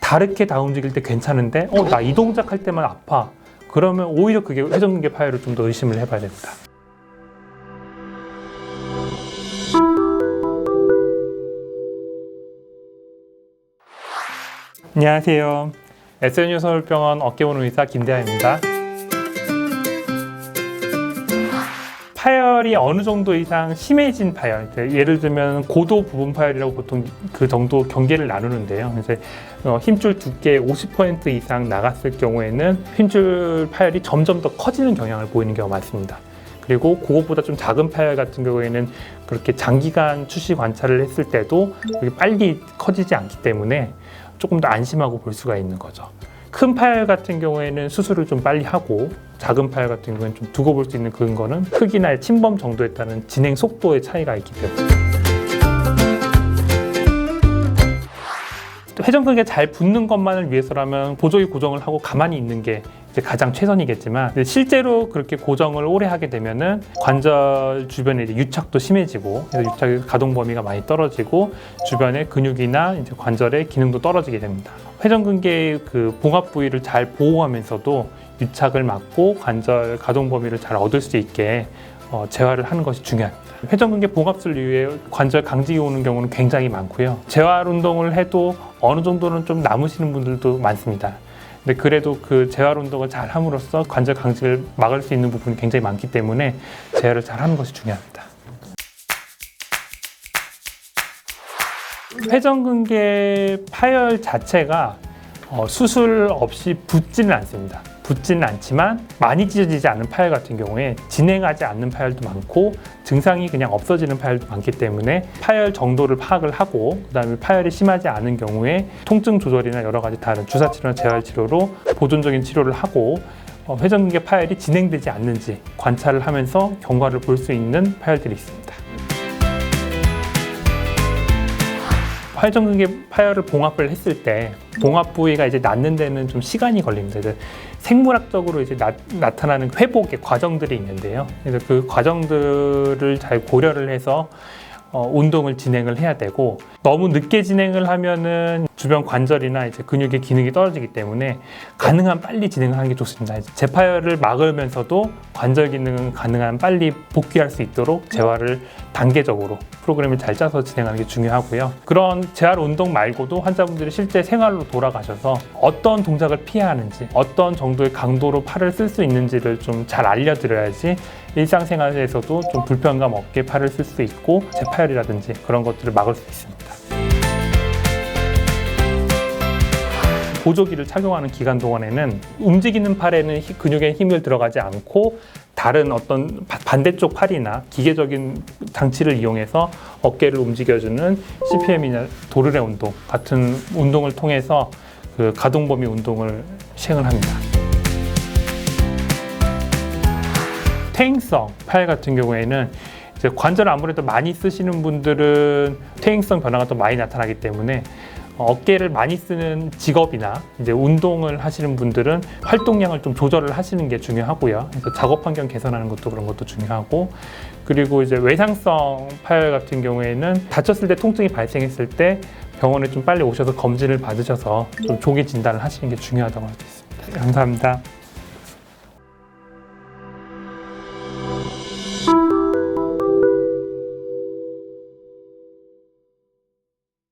다르게 다 움직일 때 괜찮은데 나 이 동작 할 때만 아파. 그러면 오히려 그게 회전근개 파열을 좀 더 의심을 해봐야 됩니다. 안녕하세요. SNU 서울병원 어깨보는 의사 김대하입니다. 파열이 어느 정도 이상 심해진 파열, 예를 들면 고도 부분 파열이라고 보통 그 정도 경계를 나누는데요. 이제 힘줄 두께 50% 이상 나갔을 경우에는 힘줄 파열이 점점 더 커지는 경향을 보이는 경우가 많습니다. 그리고 그것보다 좀 작은 파열 같은 경우에는 그렇게 장기간 추시 관찰을 했을 때도 그렇게 빨리 커지지 않기 때문에 조금 더 안심하고 볼 수가 있는 거죠. 큰 파열 같은 경우에는 수술을 좀 빨리 하고, 작은 파열 같은 경우에는 좀 두고 볼 수 있는 근거는 크기나 침범 정도에 따른 진행 속도의 차이가 있기 때문에. 회전근개 잘 붙는 것만을 위해서라면 보조기 고정을 하고 가만히 있는 게 이제 가장 최선이겠지만, 실제로 그렇게 고정을 오래 하게 되면은 관절 주변에 이제 유착도 심해지고, 그래서 유착의 가동 범위가 많이 떨어지고 주변의 근육이나 이제 관절의 기능도 떨어지게 됩니다. 회전근개의 그 봉합 부위를 잘 보호하면서도 유착을 막고 관절 가동 범위를 잘 얻을 수 있게 재활을 하는 것이 중요합니다. 회전근개 봉합술 이후에 관절 강직이 오는 경우는 굉장히 많고요. 재활 운동을 해도 어느 정도는 좀 남으시는 분들도 많습니다. 근데 그래도 그 재활 운동을 잘 함으로써 관절 강직을 막을 수 있는 부분이 굉장히 많기 때문에 재활을 잘 하는 것이 중요합니다. 회전근개 파열 자체가 수술 없이 붓지는 않습니다. 붓지는 않지만 많이 찢어지지 않은 파열 같은 경우에 진행하지 않는 파열도 많고 증상이 그냥 없어지는 파열도 많기 때문에 파열 정도를 파악을 하고, 그 다음에 파열이 심하지 않은 경우에 통증 조절이나 여러 가지 다른 주사치료나 재활치료로 보존적인 치료를 하고 회전근개 파열이 진행되지 않는지 관찰을 하면서 경과를 볼 수 있는 파열들이 있습니다. 회전근개 파열을 봉합을 했을 때 봉합 부위가 이제 낫는 데는 좀 시간이 걸립니다. 이제 생물학적으로 이제 나타나는 회복의 과정들이 있는데요. 그래서 그 과정들을 잘 고려를 해서 운동을 진행을 해야 되고, 너무 늦게 진행을 하면은 주변 관절이나 이제 근육의 기능이 떨어지기 때문에 가능한 빨리 진행을 하는 게 좋습니다. 재파열을 막으면서도 관절 기능은 가능한 빨리 복귀할 수 있도록 재활을 단계적으로 프로그램을 잘 짜서 진행하는 게 중요하고요. 그런 재활 운동 말고도 환자분들이 실제 생활로 돌아가셔서 어떤 동작을 피해야 하는지, 어떤 정도의 강도로 팔을 쓸 수 있는지를 좀 잘 알려드려야지 일상생활에서도 좀 불편감 없게 팔을 쓸 수 있고 재파열이라든지 그런 것들을 막을 수 있습니다. 보조기를 착용하는 기간 동안에는 움직이는 팔에는 근육에 힘을 들어가지 않고 다른 어떤 반대쪽 팔이나 기계적인 장치를 이용해서 어깨를 움직여주는 CPM이나 도르래 운동 같은 운동을 통해서 그 가동 범위 운동을 시행을 합니다. 퇴행성 파열 같은 경우에는 이제 관절을 아무래도 많이 쓰시는 분들은 퇴행성 변화가 더 많이 나타나기 때문에 어깨를 많이 쓰는 직업이나 이제 운동을 하시는 분들은 활동량을 좀 조절을 하시는 게 중요하고요. 그래서 작업 환경 개선하는 것도 그런 것도 중요하고, 그리고 이제 외상성 파열 같은 경우에는 다쳤을 때 통증이 발생했을 때 병원에 좀 빨리 오셔서 검진을 받으셔서 좀 조기 진단을 하시는 게 중요하다고 할 수 있습니다. 감사합니다.